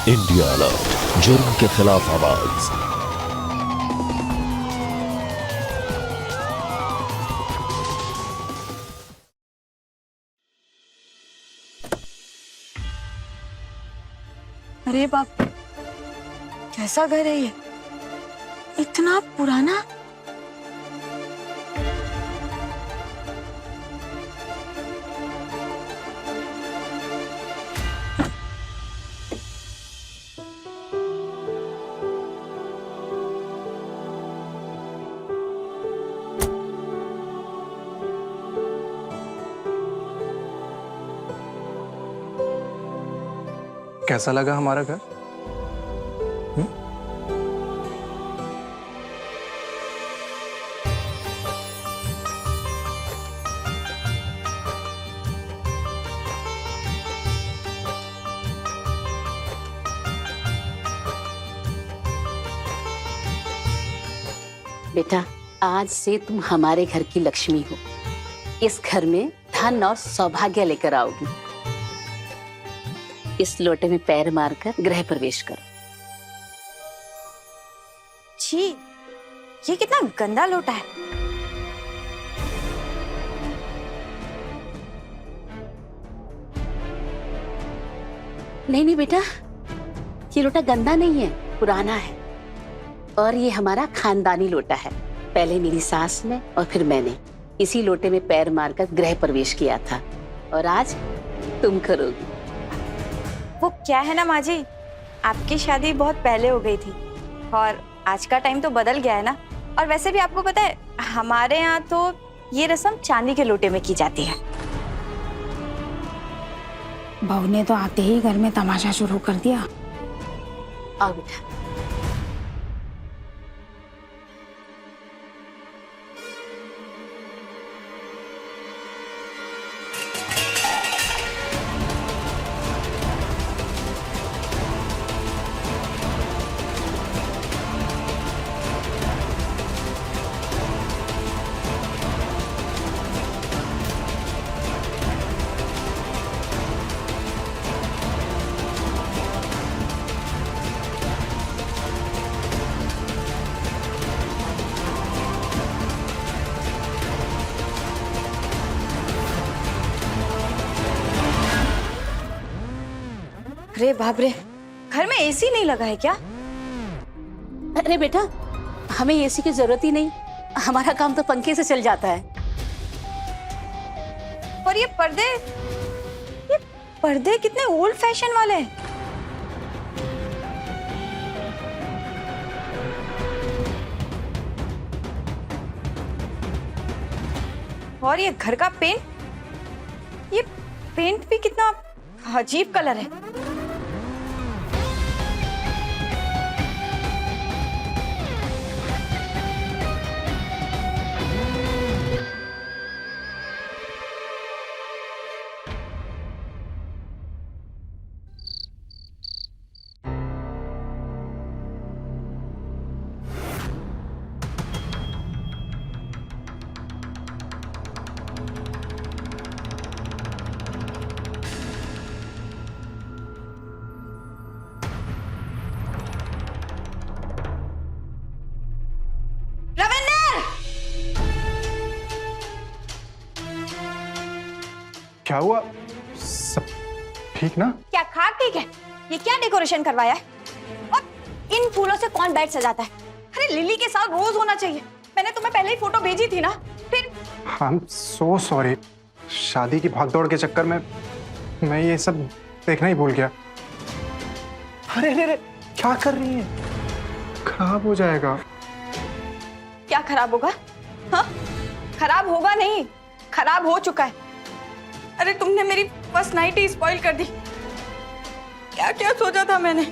India alert, जुर्म के खिलाफ आवाज। अरे बाप, कैसा घर है ये? इतना पुराना। कैसा लगा हमारा घर? बेटा, आज से तुम हमारे घर की लक्ष्मी हो। इस घर में धन और सौभाग्य लेकर आओगी। इस लोटे में पैर मारकर गृह प्रवेश करो। छी, ये कितना गंदा लोटा है। नहीं नहीं बेटा, ये लोटा गंदा नहीं है, पुराना है। और ये हमारा खानदानी लोटा है। पहले मेरी सास ने और फिर मैंने इसी लोटे में पैर मारकर गृह प्रवेश किया था, और आज तुम करोगी। वो क्या है ना माँ जी, आपकी शादी बहुत पहले हो गई थी और आज का टाइम तो बदल गया है ना। और वैसे भी आपको पता है, हमारे यहाँ तो ये रस्म चांदी के लोटे में की जाती है। बहू ने तो आते ही घर में तमाशा शुरू कर दिया। आओ बेटा। अरे बाप रे, घर में एसी नहीं लगा है क्या? अरे बेटा, हमें एसी की जरूरत ही नहीं, हमारा काम तो पंखे से चल जाता है। और ये पर्दे कितने ओल्ड फैशन वाले हैं। और ये घर का पेंट, ये पेंट भी कितना अजीब कलर है। क्या हुआ? सब ठीक ना? क्या खाक ठीक है? ये क्या डेकोरेशन करवाया है? और इन फूलों से कौन बेड सजाता है? अरे लिली के साथ रोज होना चाहिए। मैंने तुम्हें पहले ही फोटो भेजी थी ना। फिर आई एम सो सॉरी, शादी की भागदौड़ के चक्कर में मैं ये सब देखना ही भूल गया। अरे अरे अरे, क्या कर रही है? खराब हो जाएगा। क्या खराब होगा? हाँ, खराब होगा नहीं, खराब हो चुका है। अरे तुमने मेरी फर्स्ट नाइट ही स्पॉइल कर दी। क्या क्या सोचा था मैंने।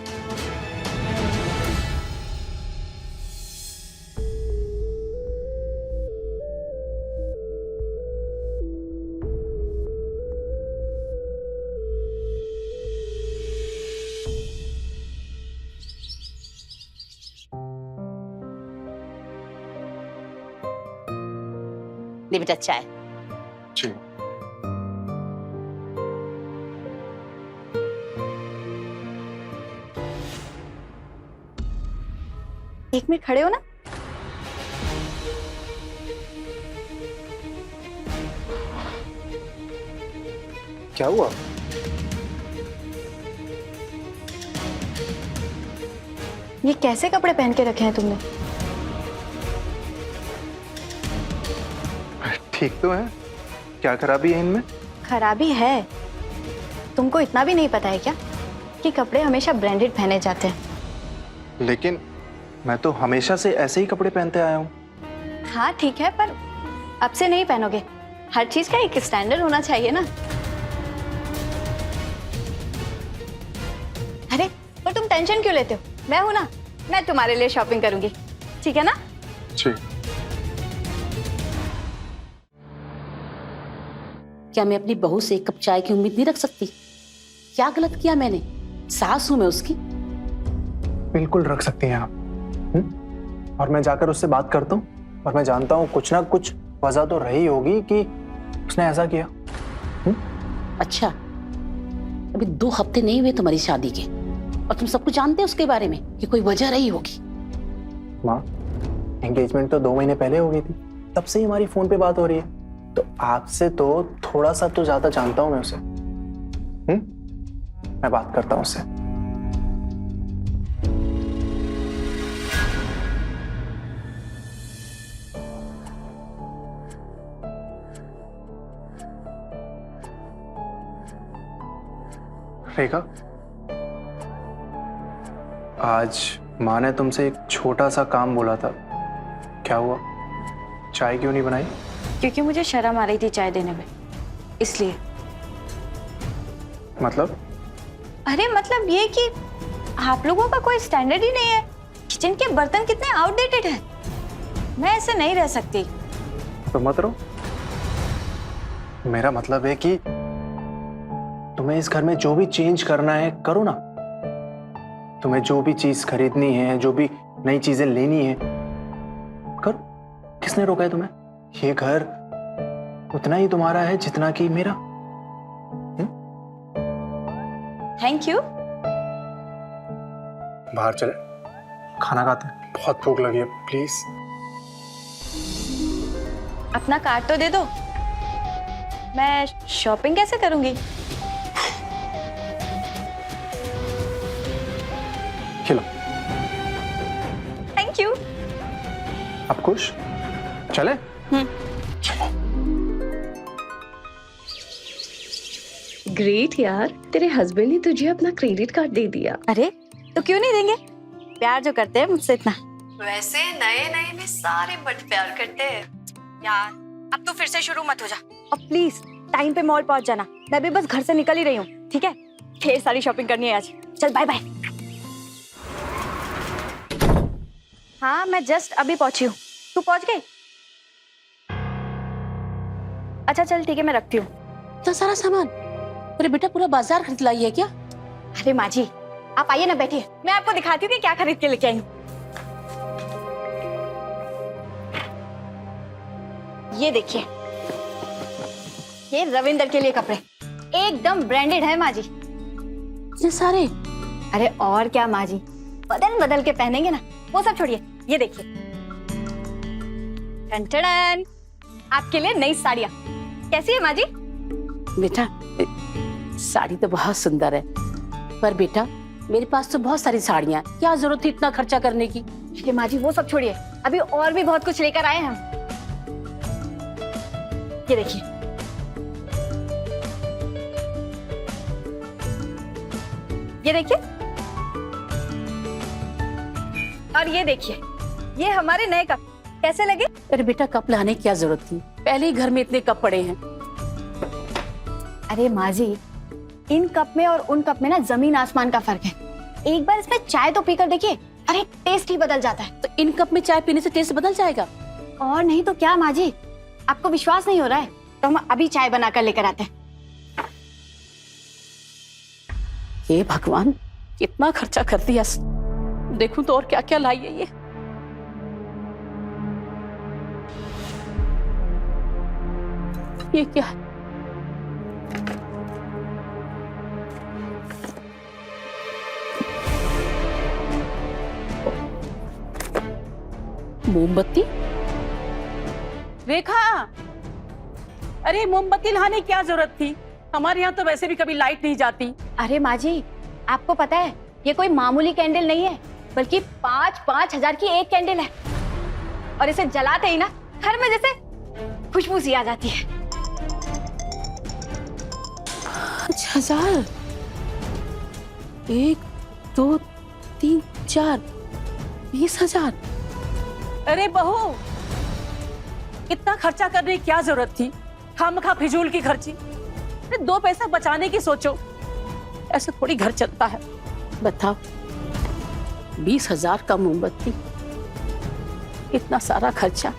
ले बेटा चाय। जी। एक मिनट खड़े हो ना। क्या हुआ? ये कैसे कपड़े पहन के रखे हैं तुमने? ठीक तो है, क्या खराबी है इनमें? खराबी है। तुमको इतना भी नहीं पता है क्या कि कपड़े हमेशा ब्रांडेड पहने जाते हैं? लेकिन मैं तो हमेशा से ऐसे ही कपड़े पहनते आया हूँ। हाँ ठीक है, पर अब से नहीं पहनोगे। हर चीज का एक स्टैंडर्ड होना चाहिए ना। अरे पर तुम टेंशन क्यों लेते हो? मैं हूं ना, मैं तुम्हारे लिए शॉपिंग करूंगी, ठीक है ना? जी। क्या मैं अपनी बहू से एक कप चाय की उम्मीद नहीं रख सकती? क्या गलत किया मैंने? सास हूं मैं उसकी। बिल्कुल रख सकती हैं आप। और मैं जाकर उससे बात करता हूँ, और मैं जानता हूँ कुछ ना कुछ वजह तो रही होगी कि उसने ऐसा किया। अच्छा, अभी 2 हफ्ते नहीं हुए तुम्हारी शादी के, और तुम सब कुछ जानते हो उसके बारे में कि कोई वजह रही होगी? माँ, एंगेजमेंट तो 2 महीने पहले हो गई थी, तब से ही हमारी फोन पे बात हो रही है। तो आपसे तो थोड़ा सा तो ज्यादा जानता हूं मैं उसे। मैं बात करता हूं उससे। रेखा, आज माँ ने तुमसे एक छोटा सा काम बोला था, क्या हुआ? चाय क्यों नहीं बनाई? क्योंकि मुझे शर्म आ रही थी चाय देने में, इसलिए। मतलब? अरे मतलब ये कि आप लोगों का कोई स्टैंडर्ड ही नहीं है। किचन के बर्तन कितने आउटडेटेड हैं। मैं ऐसे नहीं रह सकती। तो मत रहो। मेरा मतलब है कि तुम्हें इस घर में जो भी चेंज करना है करो ना। तुम्हें जो भी चीज खरीदनी है, जो भी नई चीजें लेनी है करो। किसने रोका है तुम्हें? ये घर उतना ही तुम्हारा है जितना कि मेरा। Thank you. बाहर चले, खाना खाते हैं, बहुत भूख लगी है, प्लीज। अपना कार्ड तो दे दो। मैं शॉपिंग कैसे करूंगी? खिलो। Thank you. आप खुश? चले? ग्रेट यार, तेरे हस्बैंड ने तुझे अपना क्रेडिट कार्ड दे दिया। अरे तो क्यों नहीं देंगे? प्यार जो करते हैं मुझसे इतना। वैसे नए नए में सारे बट प्यार करते हैं यार। अब तो फिर से शुरू मत हो जा। और प्लीज टाइम पे मॉल पहुंच जाना। मैं भी बस घर से निकल ही रही हूँ, ठीक है? ढेर सारी शॉपिंग करनी है आज। चल बाय बाय। हाँ मैं जस्ट अभी पहुंची हूँ। तू पहुंच गई? अच्छा चल ठीक है, मैं रखती हूँ। इतना सारा सामान? अरे बेटा, पूरा बाजार खरीद लाई है क्या? अरे माँ जी आप आइए ना, बैठिए, मैं आपको दिखाती हूँ कि क्या खरीद के लेके आई हूँ। ये देखिए, ये रविंदर के लिए कपड़े एकदम ब्रांडेड है माँ जी। इतने सारे? अरे और क्या माँ जी, बदल बदल के पहनेंगे ना। वो सब छोड़िए, ये देखिए, टन-टन-टन, आपके लिए नई साड़ियाँ। कैसी है माँ जी? बेटा साड़ी तो बहुत सुंदर है, पर बेटा मेरे पास तो बहुत सारी साड़ियां, क्या जरूरत थी इतना खर्चा करने की? ये माँ जी वो सब छोड़िए, अभी और भी बहुत कुछ लेकर आए हैं हम। ये देखिए, ये देखिए, और ये देखिए, ये हमारे नए कप कैसे लगे? अरे बेटा कप लाने की क्या जरूरत थी? पहले ही घर में इतने कप पड़े हैं। अरे माँ जी, इन कप में और उन कप में ना जमीन आसमान का फर्क है। एक बार इसमें चाय तो पीकर देखिए, अरे टेस्ट ही बदल जाता है। तो इन कप में चाय पीने से टेस्ट बदल जाएगा? और नहीं तो क्या माँ जी, आपको विश्वास नहीं हो रहा है तो हम अभी चाय बनाकर लेकर आते हैं। हे भगवान, कितना खर्चा कर दिया। देखूं तो और क्या क्या लाई है ये। ये क्या है? मोमबत्ती? रेखा, अरे मोमबत्ती लाने क्या जरूरत थी? हमारे यहाँ तो वैसे भी कभी लाइट नहीं जाती। अरे माँ जी, आपको पता है ये कोई मामूली कैंडल नहीं है, बल्कि 5-5 हजार की एक कैंडल है। और इसे जलाते ही ना घर में जैसे खुशबू सी आ जाती है। 5,000? 1, 2, 3, 4, 20,000। अरे बहू, इतना खर्चा करने की क्या जरूरत थी? खामखा फिजूल की खर्ची। 2 पैसा बचाने की सोचो, ऐसे थोड़ी घर चलता है। बताओ, 20,000 का मोमबत्ती, इतना सारा खर्चा।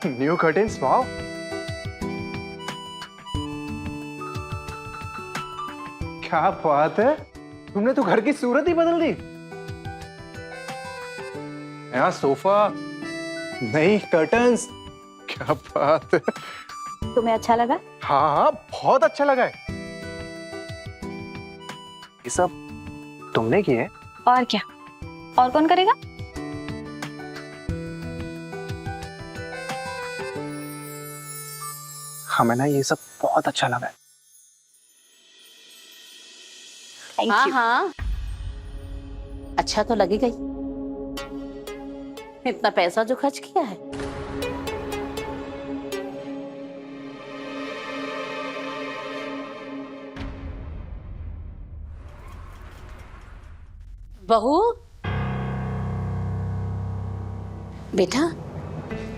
New curtains, wow. क्या बात है, तुमने तो घर की सूरत ही बदल दी। यहाँ सोफा, नई कर्टन्स, क्या बात है। तुम्हें अच्छा लगा? हाँ हाँ, बहुत अच्छा लगा है। ये सब तुमने किए हैं? और क्या, और कौन करेगा? हमें ना ये सब बहुत अच्छा लगा है। थैंक हाँ यू। हाँ, अच्छा तो लगेगा ही। इतना पैसा जो खर्च किया है। बहू, बेटा,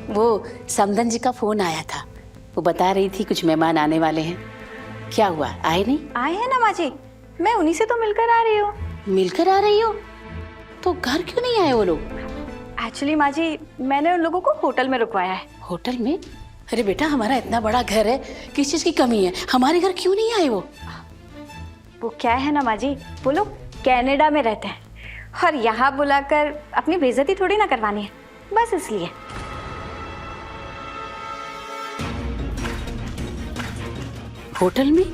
वो समदन जी का फोन आया था। वो बता रही थी कुछ मेहमान आने वाले हैं। क्या हुआ, आए नहीं? आए हैं ना माँ जी, मैं उन्हीं से तो मिलकर आ रही हूँ। मिलकर आ रही हो? तो घर क्यों नहीं आए वो लोग? एक्चुअली माँ जी, मैंने उन लोगों को होटल में रुकवाया है। होटल में? अरे बेटा, हमारा इतना बड़ा घर है, किस चीज की कमी है? हमारे घर क्यों नहीं आए वो? वो क्या है ना माँ जी, वो लोग कनाडा में रहते हैं और यहाँ बुलाकर अपनी बेइज्जती थोड़ी ना करवानी है, बस इसलिए। होटल में?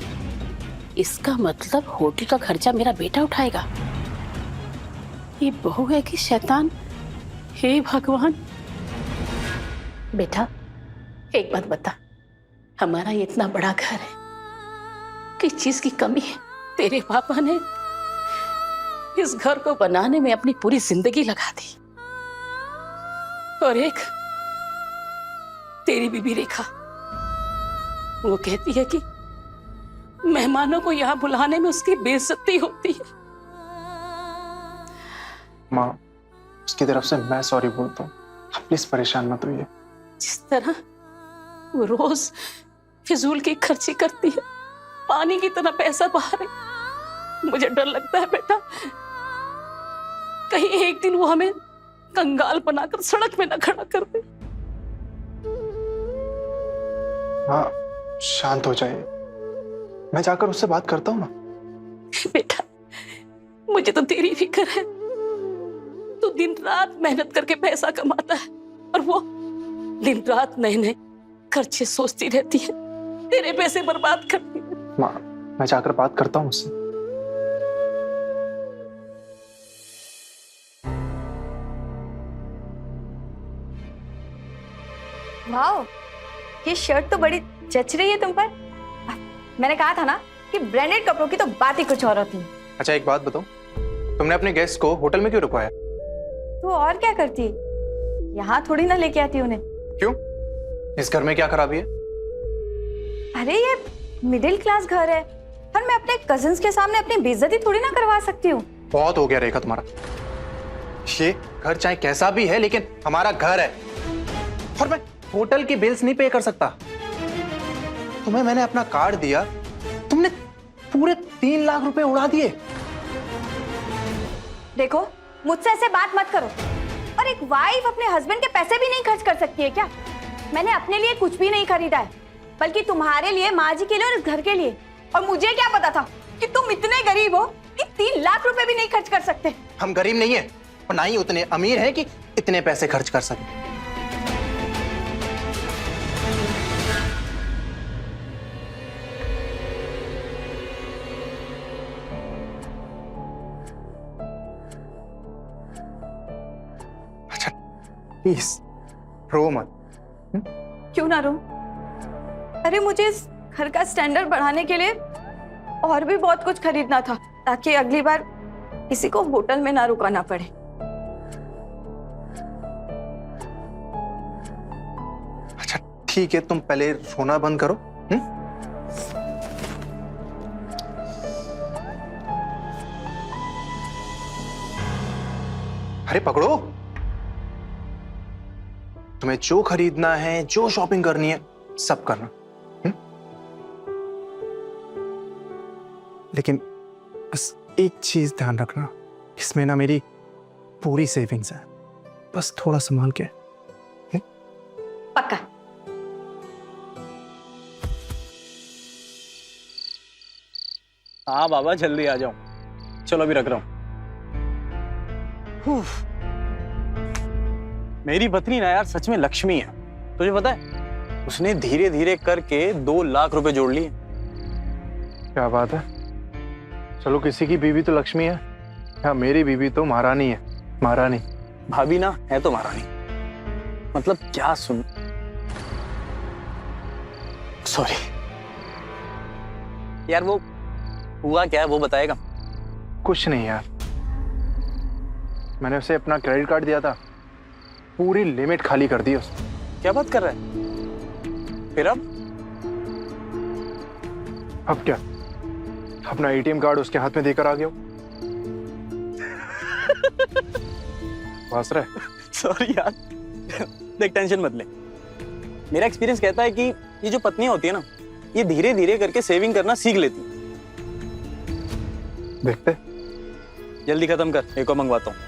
इसका मतलब होटल का खर्चा मेरा बेटा उठाएगा। ये बहू है कि शैतान? हे भगवान। बेटा, एक बात बता, हमारा ये इतना बड़ा घर है, किस चीज की कमी है? तेरे पापा ने इस घर को बनाने में अपनी पूरी जिंदगी लगा दी। और एक तेरी बीबी रेखा, वो कहती है कि मेहमानों को यहाँ बुलाने में उसकी बेइज्जती होती है। माँ, उसकी तरफ से मैं सॉरी बोलता हूँ, आप प्लीज परेशान मत होइए। जिस तरह वो रोज फिजूल की खर्ची करती है, पानी की तरह पैसा बहा रही, मुझे डर लगता है बेटा, कहीं एक दिन वो हमें कंगाल बनाकर सड़क में न खड़ा कर दे। हाँ, शांत हो जाइए, मैं जाकर उससे बात करता हूँ ना। बेटा, मुझे तो तेरी फिक्र है। तू दिन रात मेहनत करके पैसा कमाता है और वो दिन रात नए नए खर्चे सोचती रहती है, तेरे पैसे बर्बाद करती है। माँ, मैं जाकर बात करता हूँ उससे। वाओ, ये शर्ट तो बड़ी जच रही है तुम पर। मैंने कहा था ना कि ब्रांडेड कपड़ों की तो बात ही कुछ और होती है। अच्छा, एक बात बताओ, तुमने अपने गेस्ट को होटल में क्यों रुकवाया? तो और क्या करती, यहाँ थोड़ी ना लेके आती उन्हें। क्यों? इस घर में क्या खराबी है? अरे ये मिडिल क्लास घर है और मैं अपने कजिन्स के सामने अपनी बेइज्जती थोड़ी ना करवा सकती हूँ। बहुत हो गया रेखा तुम्हारा। ये घर चाहे कैसा भी है, लेकिन हमारा घर है और मैं होटल की बिल्स नहीं पे कर सकता। तुम्हें मैंने अपना कार्ड दिया, तुमने पूरे 3 लाख रुपए उड़ा दिए। देखो, मुझसे ऐसे बात मत करो। और एक वाइफ अपने हस्बैंड के पैसे भी नहीं खर्च कर सकती है क्या? मैंने अपने लिए कुछ भी नहीं खरीदा है, बल्कि तुम्हारे लिए, माँ जी के लिए और इस घर के लिए। और मुझे क्या पता था कि तुम इतने गरीब हो कि 3 लाख रुपए भी नहीं खर्च कर सकते। हम गरीब नहीं है और ना ही उतने अमीर हैं कि इतने पैसे खर्च कर सकें। अच्छा प्लीज रो मत। क्यों ना रो? अरे मुझे इस घर का स्टैंडर्ड बढ़ाने के लिए और भी बहुत कुछ खरीदना था, ताकि अगली बार किसी को होटल में ना रुकाना पड़े। अच्छा ठीक है, तुम पहले रोना बंद करो। अरे पकड़ो, तुम्हें जो खरीदना है, जो शॉपिंग करनी है, सब करना। लेकिन बस एक चीज ध्यान रखना, इसमें ना मेरी पूरी सेविंग्स है, बस थोड़ा संभाल के। पक्का। हाँ बाबा जल्दी आ जाओ, चलो अभी रख रहा हूँ। मेरी पत्नी ना यार सच में लक्ष्मी है, तुझे पता है उसने धीरे धीरे करके 2 लाख रुपए जोड़ लिए। क्या बात है, चलो किसी की बीवी तो लक्ष्मी है, या मेरी बीवी तो महारानी है। महारानी भाभी ना है तो महारानी, मतलब क्या सुन, सॉरी यार, वो हुआ क्या है वो बताएगा? कुछ नहीं यार, मैंने उसे अपना क्रेडिट कार्ड दिया था, पूरी लिमिट खाली कर दी उसने। क्या बात कर रहा है? फिर अब क्या, अपना एटीएम कार्ड उसके हाथ में देकर आ गया। हंस रहा है? सॉरी यार, देख टेंशन मत ले, मेरा एक्सपीरियंस कहता है कि ये जो पत्नियां होती है ना, ये धीरे धीरे करके सेविंग करना सीख लेती है। देखते, जल्दी खत्म कर, एक और मंगवाता हूँ।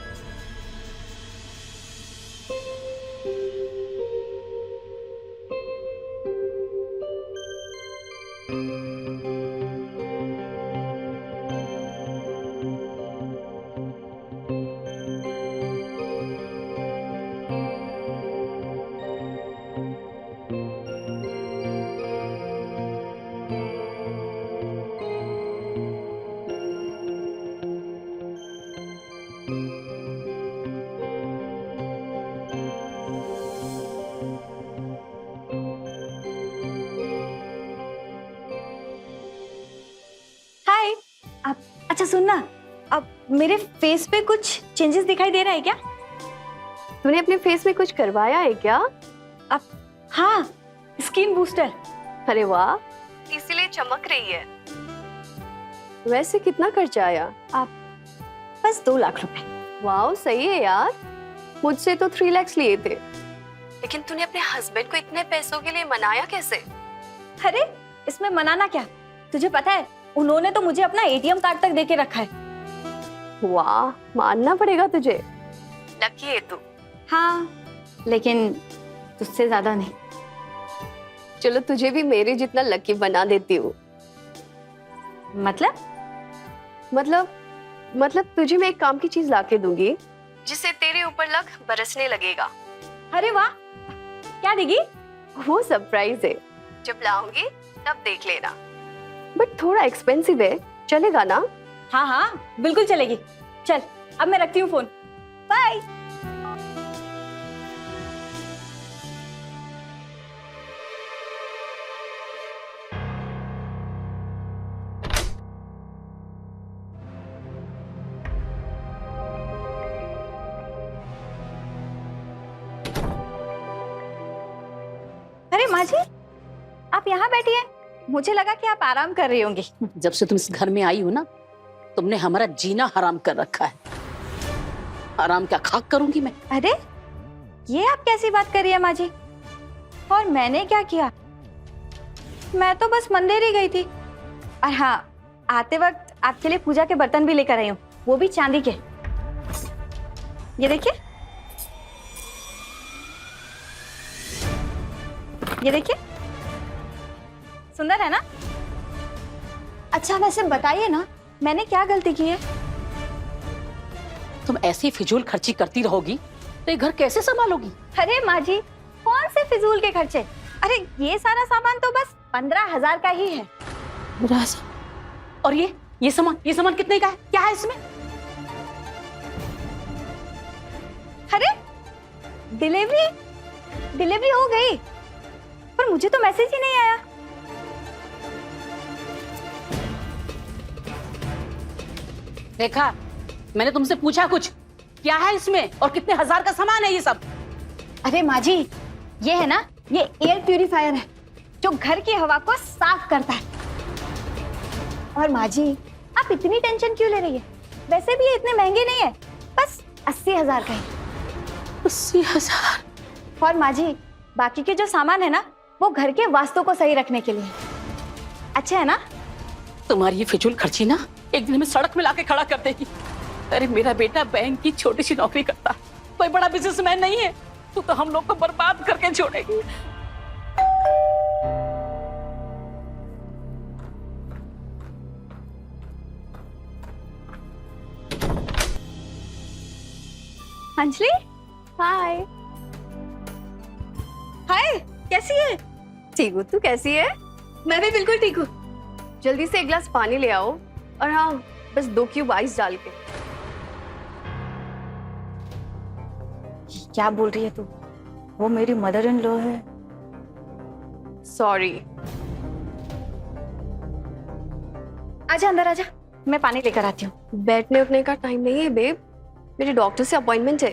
हाय। अच्छा सुनना, अब मेरे फेस पे कुछ चेंजेस दिखाई दे रहा है क्या? तूने अपने फेस में कुछ करवाया है क्या? अब हाँ, स्किन बूस्टर। अरे वाह, इसीलिए चमक रही है। वैसे कितना खर्चा आया? बस 2 लाख रुपए। वाह सही है यार, मुझसे तो 3 लाख लिए थे। लेकिन तूने अपने हस्बैंड को इतने पैसों के लिए मनाया कैसे? अरे इसमें मनाना क्या, तुझे पता है उन्होंने तो मुझे अपना एटीएम कार्ड तक देके रखा है। वाह, मानना पड़ेगा तुझे, लकी है तू। हाँ, लेकिन तुझसे ज्यादा नहीं। चलो तुझे भी मेरे जितना लकी बना देती हूँ। मतलब तुझे मैं एक काम की चीज लाके दूंगी जिससे तेरे ऊपर लक बरसने लगेगा। अरे वाह, क्या देगी? वो सरप्राइज है, जब लाऊंगी तब देख लेना। बट थोड़ा एक्सपेंसिव है, चलेगा ना? हाँ हाँ बिल्कुल चलेगी। चल अब मैं रखती हूँ फोन, बाय। अरे माँ जी, आप यहाँ बैठी हैं? मुझे लगा कि आप आराम कर रही होंगी। जब से तुम इस घर में आई हो ना, तुमने हमारा जीना हराम कर रखा है। आराम क्या खाक करूंगी मैं? अरे ये आप कैसी बात कर रही है माँ जी? और मैंने क्या किया? मैं तो बस मंदिर ही गई थी। और हाँ, आते वक्त आपके लिए पूजा के बर्तन भी लेकर आई हूँ, वो भी चांदी के। ये देखिए, ये देखिए, सुंदर है ना? अच्छा वैसे बताइए ना, मैंने क्या गलती की है? तुम ऐसी फिजूल खर्ची करती रहोगी तो ये घर कैसे संभालोगी? अरे माँ जी, कौन से फिजूल के खर्चे? अरे ये सारा सामान तो बस 15,000 का ही है। और ये सामान कितने का है? क्या है इसमें? अरे डिलीवरी हो गई, पर मुझे तो मैसेज ही नहीं आया। देखा, मैंने तुमसे पूछा कुछ, क्या है इसमें और कितने हजार का सामान है ये सब? अरे माँ जी, ये है ना, ये एयर प्यूरिफायर है जो घर की हवा को साफ करता है। और माँ जी, आप इतनी टेंशन क्यों ले रही है? वैसे भी ये इतने महंगे नहीं है, बस 80,000 का है। 80,000? और माँ जी, बाकी के जो सामान है ना, वो घर के वास्तु को सही रखने के लिए है। अच्छा है ना? तुम्हारी ये फिजूल खर्ची ना एक दिन में सड़क में लाके खड़ा कर देगी। अरे मेरा बेटा बैंक की छोटी सी नौकरी करता है, कोई बड़ा बिजनेसमैन नहीं है। तू तो हम लोग को बर्बाद करके छोड़ेगी। अंजलि, हाय। हाय, कैसी है? ठीक हूँ, तू कैसी है? मैं भी बिल्कुल ठीक हूँ। जल्दी से एक गिलास पानी ले आओ, और हाँ, बस 2 क्यूब आइस डाल के। क्या बोल रही है तू? वो मेरी मदर इन लॉ है। सॉरी। आजा अंदर आजा, मैं पानी लेकर आती हूँ। बैठने उठने का टाइम नहीं है बेब, मेरे डॉक्टर से अपॉइंटमेंट है।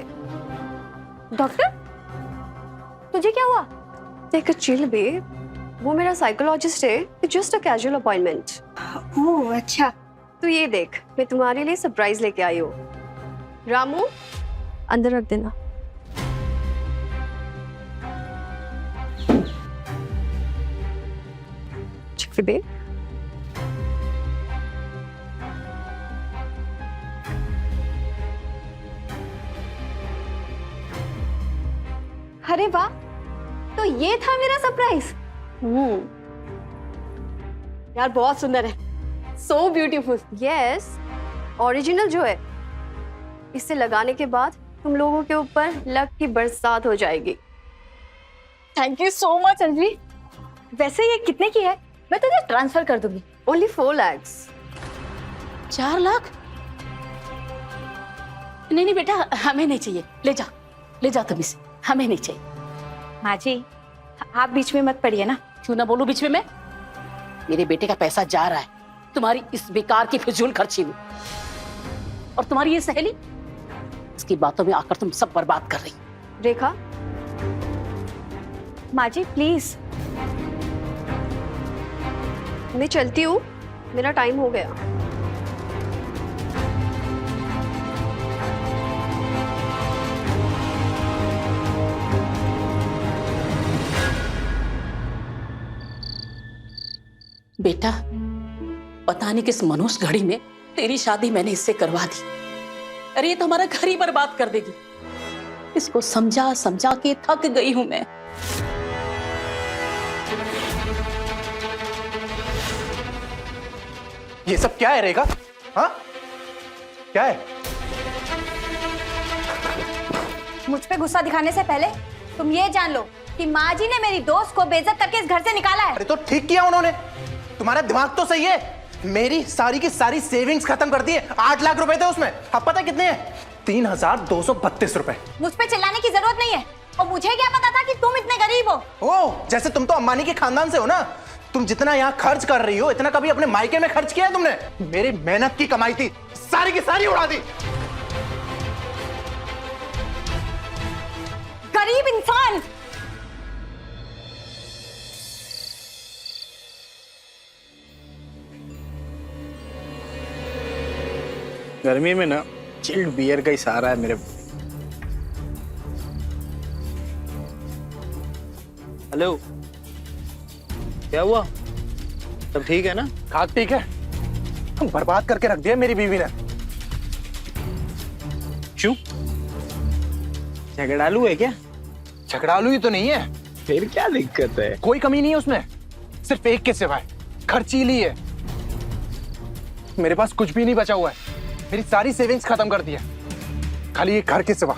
डॉक्टर? तुझे क्या हुआ? टेक अ चिल बेब, वो मेरा साइकोलॉजिस्ट है, it's just a casual appointment. Oh अच्छा। तो ये देख, मैं तुम्हारे लिए सरप्राइज लेके आई हूँ। रामू, अंदर रख देना। चिकफी बेब। अरे वाह, तो ये था मेरा सरप्राइज। यार बहुत सुंदर है, सो ब्यूटीफुल। यस, ओरिजिनल जो है, इसे लगाने के बाद तुम लोगों के ऊपर लक की बरसात हो जाएगी। Thank you so much Anjali. वैसे ये कितने की है? मैं तुझे ट्रांसफर कर दूंगी। Only 4 lakhs। 4 लाख? नहीं बेटा, हमें नहीं चाहिए। ले जा तुम इसे, हमें नहीं चाहिए। माँ जी, आप बीच में मत पड़िए ना। क्यों ना बोलूं बीच में मैं? मेरे बेटे का पैसा जा रहा है तुम्हारी इस बेकार की फिजूल खर्ची में, और तुम्हारी ये सहेली, इसकी बातों में आकर तुम सब बर्बाद कर रही। रेखा, माँ जी प्लीज। मैं चलती हूँ, मेरा टाइम हो गया। बेटा, पता नहीं किस मनुष्य घड़ी में तेरी शादी मैंने इससे करवा दी। अरे ये तो हमारा घर ही बर्बाद कर देगी। इसको समझा समझा के थक गई हूं मैं। ये सब क्या है रेखा? हाँ, क्या है? मुझ पे गुस्सा दिखाने से पहले तुम ये जान लो कि माँ जी ने मेरी दोस्त को बेइज्जत करके इस घर से निकाला है। अरे तो ठीक किया उन्होंने, तुम्हारा दिमाग तो सही है। मेरी सारी की सारी सेविंग्स खत्म कर दी है। 8 लाख रुपए थे उसमें, अब पता कितने हैं? 3,232 रुपए। मुझ पे चिल्लाने की जरूरत नहीं है, और मुझे क्या पता था कि तुम इतने गरीब हो। ओह, जैसे तुम तो अंबानी के खानदान से हो ना। तुम जितना यहाँ खर्च कर रही हो, इतना कभी अपने मायके में खर्च किया है तुमने? मेरी मेहनत की कमाई थी, सारी की सारी उड़ा दी। गरीब इंसान। गर्मी में ना चिल्ड बियर का ही सहारा है मेरे। हेलो, क्या हुआ? सब ठीक है ना? हाँ ठीक है, बर्बाद करके रख दिया मेरी बीवी ने। क्यों? झगड़ालू है क्या? झगड़ालू ही तो नहीं है, फिर क्या दिक्कत है? कोई कमी नहीं है उसमें, सिर्फ एक के सिवाय खर्चीली है। मेरे पास कुछ भी नहीं बचा हुआ है, मेरी सारी सेविंग्स खत्म कर दी है, खाली ये घर के सिवा।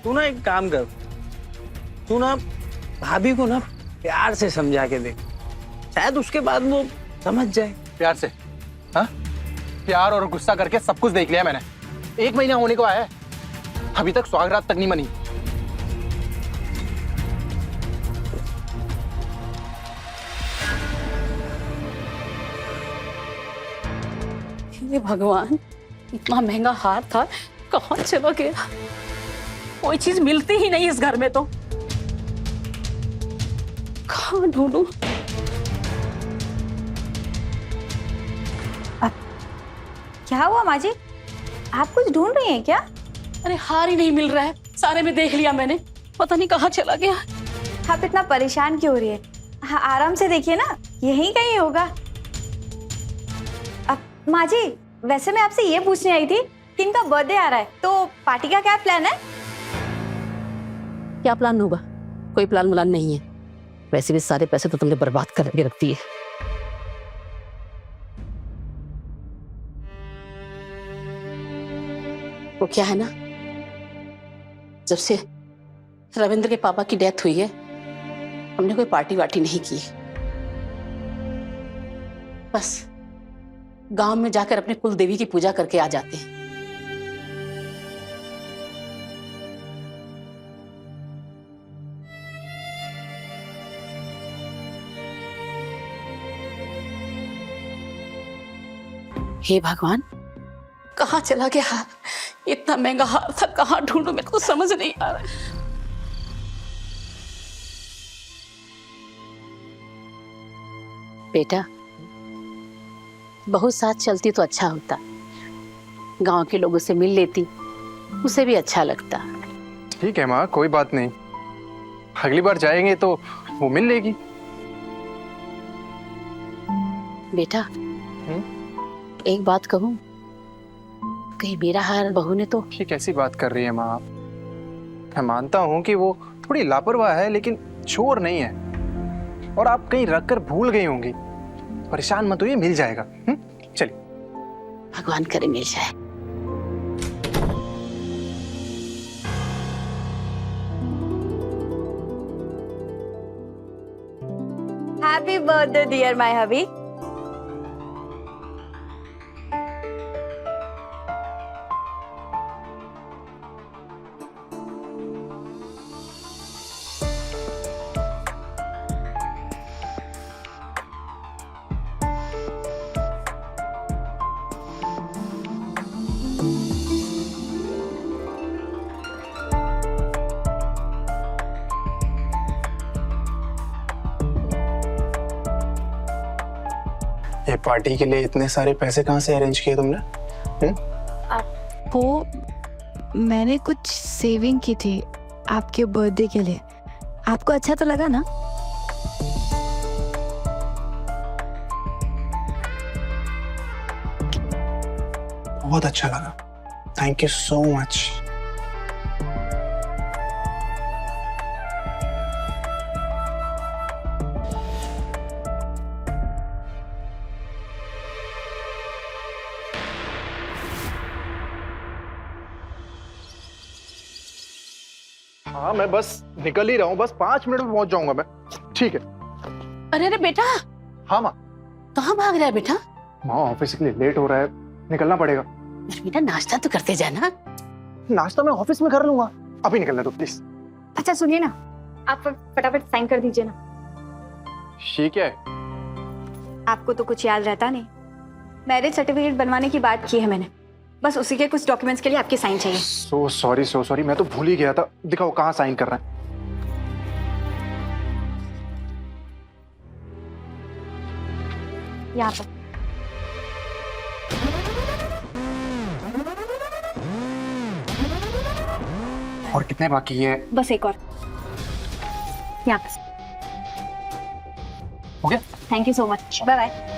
तू ना एक काम कर, तू ना भाभी को ना प्यार से समझा के देख, शायद उसके बाद वो समझ जाए। प्यार से? हाँ, प्यार और गुस्सा करके सब कुछ देख लिया मैंने। 1 महीना होने को आया है, अभी तक सुहागरात तक नहीं बनी। हे भगवान, इतना महंगा हार था, कहाँ चला गया? कोई चीज मिलती ही नहीं इस घर में तो। कहाँ ढूंढूं? क्या हुआ माँ जी, आप कुछ ढूंढ रही हैं क्या? अरे हार ही नहीं मिल रहा है, सारे में देख लिया मैंने, पता नहीं कहाँ चला गया। आप इतना परेशान क्यों हो रही है? हाँ, आराम से देखिए ना, यहीं कहीं होगा। अब माँ जी, वैसे मैं आपसे ये पूछने आई थी कि इनका बर्थडे आ रहा है, तो पार्टी का क्या प्लान है? क्या प्लान होगा? कोई प्लान मुलान नहीं है। वैसे भी सारे पैसे तो तुमने बर्बाद करके रख दिए। वो क्या है ना, जब से रविंद्र के पापा की डेथ हुई है, हमने कोई पार्टी वार्टी नहीं की। बस गांव में जाकर अपने कुल देवी की पूजा करके आ जाते हैं। हे भगवान, कहाँ चला गया हार? इतना महंगा हार था, कहाँ ढूंढूं? मेरे को समझ नहीं आ रहा। बेटा, बहू साथ चलती तो अच्छा होता, गांव के लोगों से मिल लेती, उसे भी अच्छा लगता। ठीक है माँ, कोई बात नहीं, अगली बार जाएंगे तो वो मिल लेगी। बेटा, एक बात कहूं, कहीं मेरा हार बहू ने तो? ये कैसी बात कर रही है माँ आप? मैं मानता हूँ कि वो थोड़ी लापरवाह है, लेकिन चोर नहीं है, और आप कहीं रख कर भूल गई होंगी। परेशान मत होइए, मिल जाएगा। चलिए। भगवान करे मिल जाए। हैप्पी बर्थडे डियर माय हबी। ये पार्टी के लिए इतने सारे पैसे कहाँ से अरेंज किए तुमने? वो मैंने कुछ सेविंग की थी आपके बर्थडे के लिए। आपको अच्छा तो लगा ना? बहुत अच्छा लगा, थैंक यू सो मच। हाँ, मैं बस निकल ही रहा हूँ, बस 5 मिनट में पहुंच जाऊंगा मैं। ठीक है। अरे अरे बेटा, हाँ माँ। कहाँ भाग रहा है बेटा? माँ, ऑफिस के लिए लेट हो रहा है, निकलना पड़ेगा। अरे बेटा, नाश्ता तो करते जाना। नाश्ता मैं ऑफिस में कर लूंगा, अभी निकलना तो प्लीज। अच्छा सुनिए ना, आप फटाफट साइन कर दीजिए ना। ये क्या है? आपको तो कुछ याद रहता नहीं, मैरिज सर्टिफिकेट बनवाने की बात की है मैंने, बस उसी के कुछ डॉक्यूमेंट्स के लिए आपकी साइन चाहिए। सो सॉरी, मैं तो भूल ही गया था। दिखाओ कहाँ साइन कर रहा है। यहाँ पर। और कितने बाकी है? बस एक और। यहाँ पर। हो गया? Thank you so much, bye bye.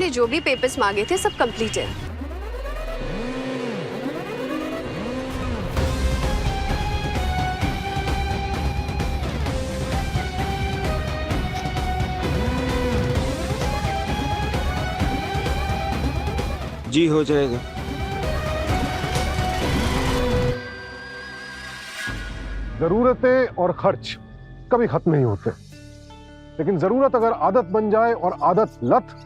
तुमने जो भी पेपर्स मांगे थे सब कंप्लीट है। जी हो जाएगा। जरूरतें और खर्च कभी खत्म नहीं होते, लेकिन जरूरत अगर आदत बन जाए और आदत लत,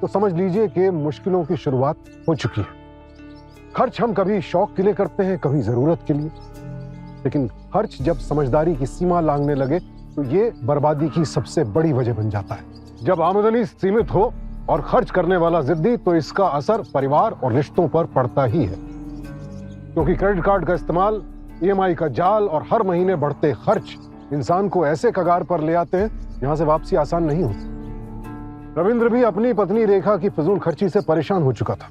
तो समझ लीजिए कि मुश्किलों की शुरुआत हो चुकी है। खर्च हम कभी शौक के लिए करते हैं, कभी जरूरत के लिए, लेकिन खर्च जब समझदारी की सीमा लांघने लगे तो ये बर्बादी की सबसे बड़ी वजह बन जाता है। जब आमदनी सीमित हो और खर्च करने वाला जिद्दी, तो इसका असर परिवार और रिश्तों पर पड़ता ही है, क्योंकि क्रेडिट कार्ड का इस्तेमाल, ईएमआई का जाल और हर महीने बढ़ते खर्च इंसान को ऐसे कगार पर ले आते हैं जहां से वापसी आसान नहीं होती। रविंद्र भी अपनी पत्नी रेखा की फिजूल खर्ची से परेशान हो चुका था।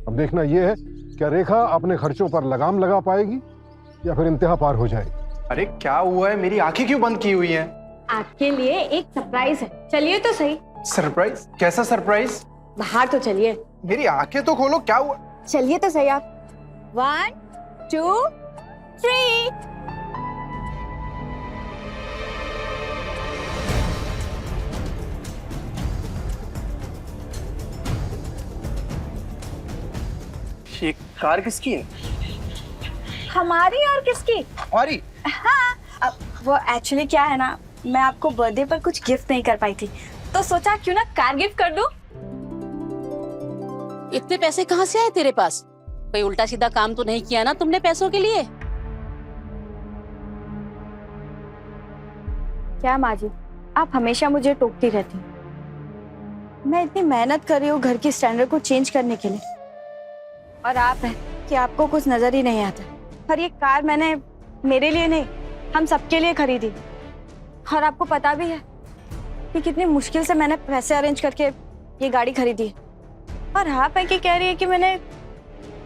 अब देखना यह है, क्या रेखा अपने खर्चों पर लगाम लगा पाएगी या फिर इंतहा पार हो जाएगी। अरे क्या हुआ है, मेरी आंखें क्यों बंद की हुई हैं? आपके लिए एक सरप्राइज है, चलिए तो सही। सरप्राइज? कैसा सरप्राइज? बाहर तो चलिए। मेरी आंखें तो खोलो, क्या हुआ? चलिए तो सही आप। 1 2 3। ये कार किसकी है? हमारी और किसकी? हमारी। हाँ, अब वो एक्चुअली क्या है ना, मैं आपको बर्थडे पर कुछ गिफ्ट नहीं कर पाई थी, तो सोचा क्यों ना कार गिफ्ट कर दूं। इतने पैसे कहाँ से आए तेरे पास? कोई उल्टा सीधा काम तो नहीं किया ना तुमने पैसों के लिए? क्या माँ जी, आप हमेशा मुझे टोकती रहती हैं। मैं इतनी मेहनत कर रही हूँ घर की स्टैंडर्ड को चेंज करने के लिए, और आप है कि आपको कुछ नजर ही नहीं आता। और ये कार मैंने मेरे लिए नहीं, हम सबके लिए खरीदी, और आपको पता भी है कि कितनी मुश्किल से मैंने पैसे अरेंज करके ये गाड़ी खरीदी है, और आप है कि कह रही है कि मैंने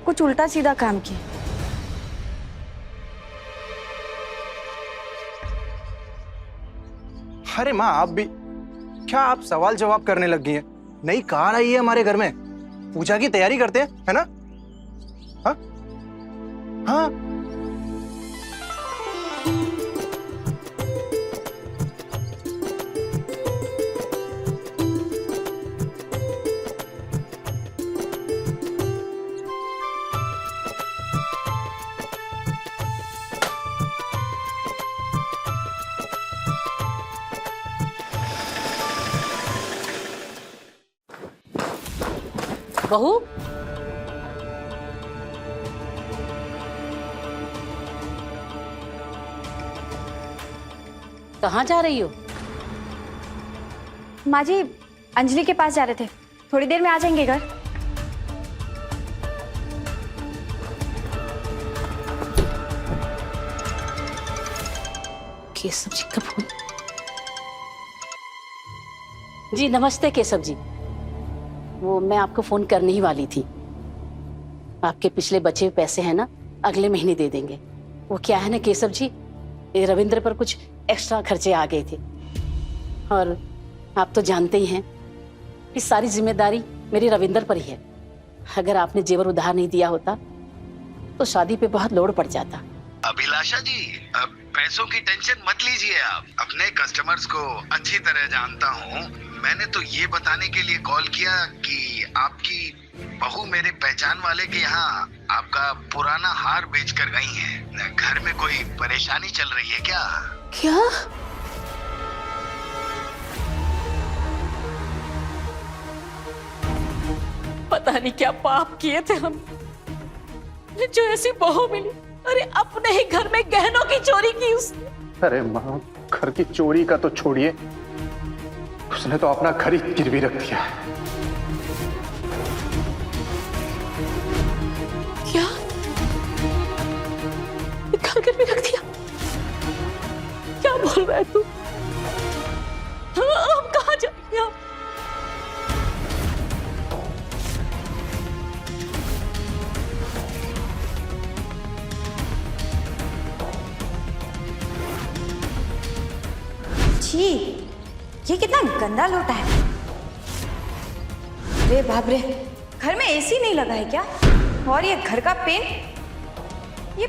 कुछ उल्टा सीधा काम किया। अरे माँ, आप भी क्या, आप सवाल जवाब करने लग गई हैं? नई कार आई है हमारे घर में, पूजा की तैयारी करते हैं, है ना? हाँ हाँ। बहू, कहाँ जा रही हो? माँ जी, अंजलि के पास जा रहे थे, थोड़ी देर में आ जाएंगे घर। केशव जी का फोन। जी नमस्ते केशव जी, वो मैं आपको फोन करने ही वाली थी। आपके पिछले बचे हुए पैसे हैं ना, अगले महीने दे देंगे। वो क्या है ना केशव जी, रविंद्र पर कुछ एक्स्ट्रा खर्चे आ गए थे, और आप तो जानते ही हैं कि सारी जिम्मेदारी मेरी रविंद्र पर ही है। अगर आपने जेवर उधार नहीं दिया होता तो शादी पे बहुत लोड पड़ जाता। अभिलाषा जी, अब पैसों की टेंशन मत लीजिए। आप अपने कस्टमर्स को अच्छी तरह जानता हूँ। मैंने तो ये बताने के लिए कॉल किया कि आपकी बहू मेरे पहचान वाले के यहाँ आपका पुराना हार बेच कर गई है। घर में कोई परेशानी चल रही है क्या? क्या? पता नहीं क्या पाप किए थे हम, जो ऐसी बहू मिली। अरे अपने ही घर में गहनों की चोरी की उसने। अरे माँ, घर की चोरी का तो छोड़िए, उसने तो अपना घर ही गिरवी रख दिया। क्या? घर गिरवी रख दिया? क्या बोल रहा है तू? हम कहाँ जाएंगे? हम छी, ये कितना गंदा लोटा है। अरे बाप रे, घर में एसी नहीं लगा है क्या? और ये घर का पेंट, ये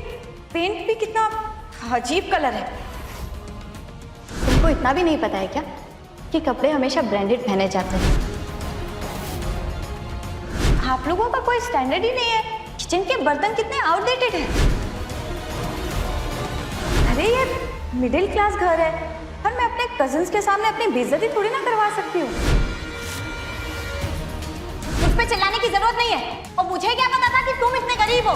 पेंट भी कितना अजीब कलर है। तुमको इतना भी नहीं पता है क्या कि कपड़े हमेशा ब्रांडेड पहने जाते हैं? आप लोगों का कोई स्टैंडर्ड ही नहीं है। किचन के बर्तन कितने आउटडेटेड हैं। अरे ये मिडिल क्लास घर है और मैं अपने कजिन्स के सामने अपनी बेइज्जती थोड़ी ना करवा सकती हूँ। मुझ पे चिल्लाने की जरूरत नहीं है। और मुझे क्या पता था कि तुम इतने गरीब हो।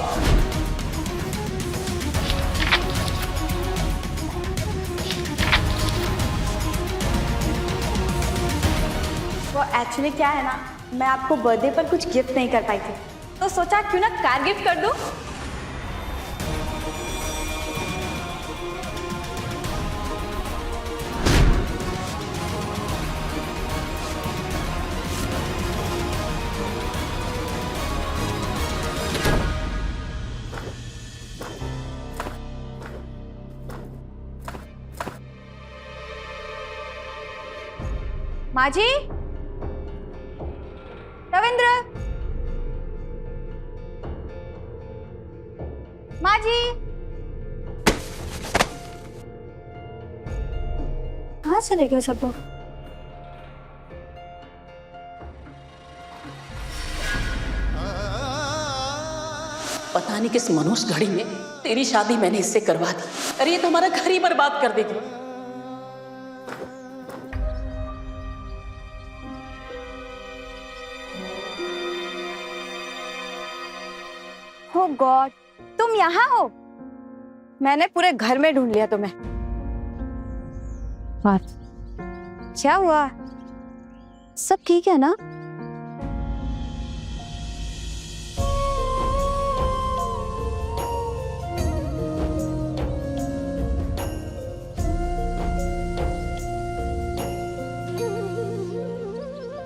वो एक्चुअली क्या है ना, मैं आपको बर्थडे पर कुछ गिफ्ट नहीं कर पाई थी, तो सोचा क्यों ना कार गिफ्ट कर दूं। माँ जी, रविंद्र, माँ जी, कहाँ चले गए सब लोग? पता नहीं किस मनुष्य घड़ी में तेरी शादी मैंने इससे करवा दी। अरे ये तो हमारा घर ही बर्बाद कर देगी। Oh God, तुम यहाँ हो? मैंने पूरे घर में ढूंढ लिया तुम्हें। क्या हुआ? सब ठीक है ना?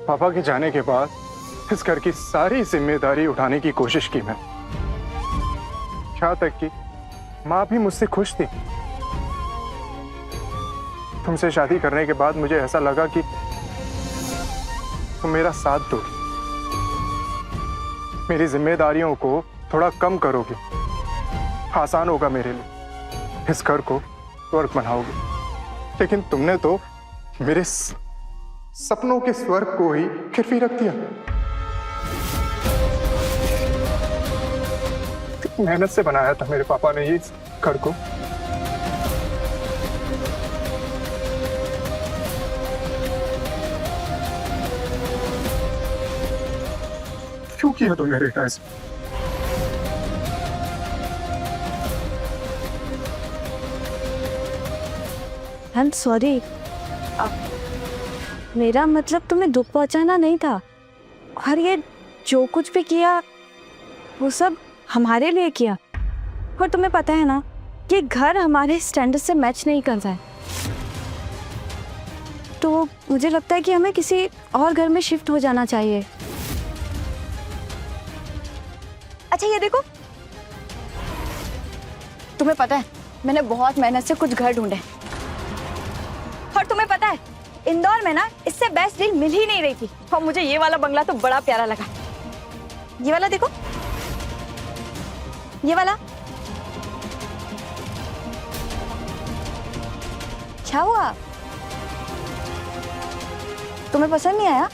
पापा के जाने के बाद इस घर की सारी जिम्मेदारी उठाने की कोशिश की मैं। यहाँ तक कि माँ भी मुझसे खुश थी। तुमसे शादी करने के बाद मुझे ऐसा लगा कि तुम मेरा साथ दोगी, मेरी जिम्मेदारियों को थोड़ा कम करोगे, आसान होगा मेरे लिए, इस घर को स्वर्ग बनाओगे। लेकिन तुमने तो मेरे सपनों के स्वर्ग को ही गिरवी रख दिया। मेहनत से बनाया था मेरे पापा ने ये घर को। क्यों किया तुमने बेटा ऐसे? आई एम सॉरी, मेरा मतलब तुम्हें दुख पहुंचाना नहीं था। और ये जो कुछ भी किया वो सब हमारे लिए किया। और तुम्हें पता है ना कि घर हमारे स्टैंडर्ड से मैच नहीं करता है, तो मुझे लगता है कि हमें किसी और घर में शिफ्ट हो जाना चाहिए। अच्छा ये देखो, तुम्हें पता है मैंने बहुत मेहनत से कुछ घर ढूंढे, और तुम्हें पता है इंदौर में ना इससे बेस्ट डील मिल ही नहीं रही थी। और मुझे ये वाला बंगला तो बड़ा प्यारा लगा। ये वाला देखो, ये वाला। क्या हुआ, तुम्हें पसंद नहीं आया?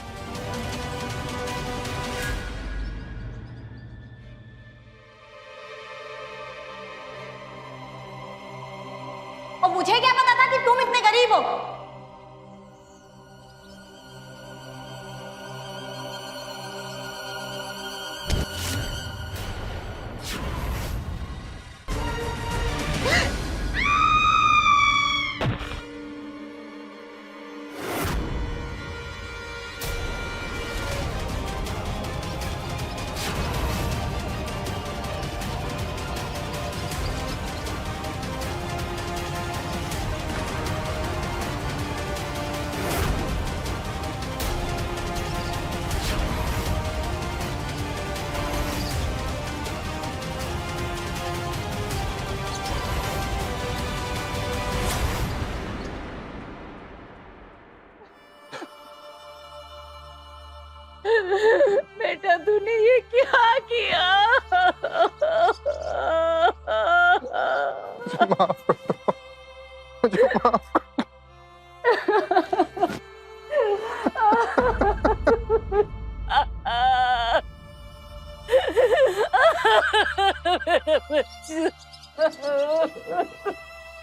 और मुझे क्या पता था कि तुम इतने गरीब हो।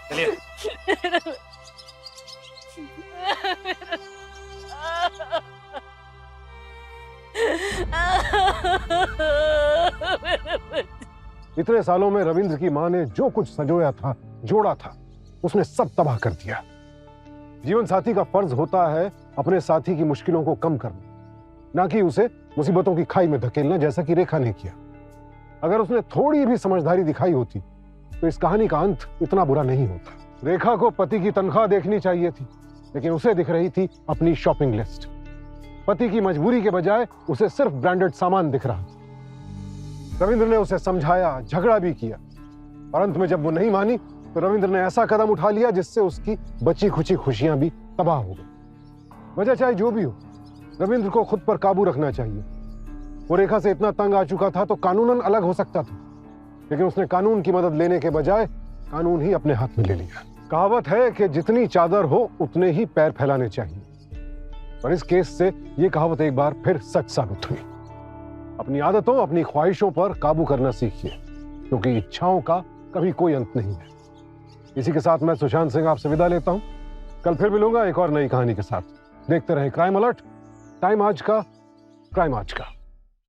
चलिए। इतने सालों में रविंद्र की मां ने जो कुछ संजोया था, जोड़ा था, उसने सब तबाह कर दिया। जीवन साथी का फर्ज होता है अपने साथी की मुश्किलों को कम करना, ना कि उसे मुसीबतों की खाई में धकेलना, जैसा कि रेखा ने किया। अगर उसने थोड़ी भी समझदारी दिखाई होती तो इस कहानी का अंत इतना बुरा नहीं होता। रेखा को पति की तनख्वाह देखनी चाहिए थी, लेकिन उसे दिख रही थी अपनी शॉपिंग लिस्ट। पति की मजबूरी के बजाय उसे सिर्फ ब्रांडेड सामान दिख रहा था। रविंद्र ने उसे समझाया, झगड़ा भी किया, और अंत में जब वो नहीं मानी तो रविंद्र ने ऐसा कदम उठा लिया जिससे उसकी बची खुची खुशियां भी तबाह हो गई। वजह चाहे जो भी हो, रविंद्र को खुद पर काबू रखना चाहिए। वो रेखा से इतना तंग आ चुका था तो कानूनन अलग हो सकता था, लेकिन उसने कानून की मदद लेने के बजाय कानून ही अपने हाथ में ले लिया। कहावत है कि जितनी चादर हो उतने ही पैर फैलाने चाहिए, और इस केस से ये कहावत एक बार फिर सच साबित हुई। अपनी आदतों, अपनी ख्वाहिशों पर काबू करना सीखिए, क्योंकि इच्छाओं का कभी कोई अंत नहीं है। इसी के साथ मैं सुशांत सिंह आपसे विदा लेता हूं। कल फिर मिलूंगा एक और नई कहानी के साथ। देखते रहे क्राइम अलर्ट, टाइम आज का, क्राइम आज का।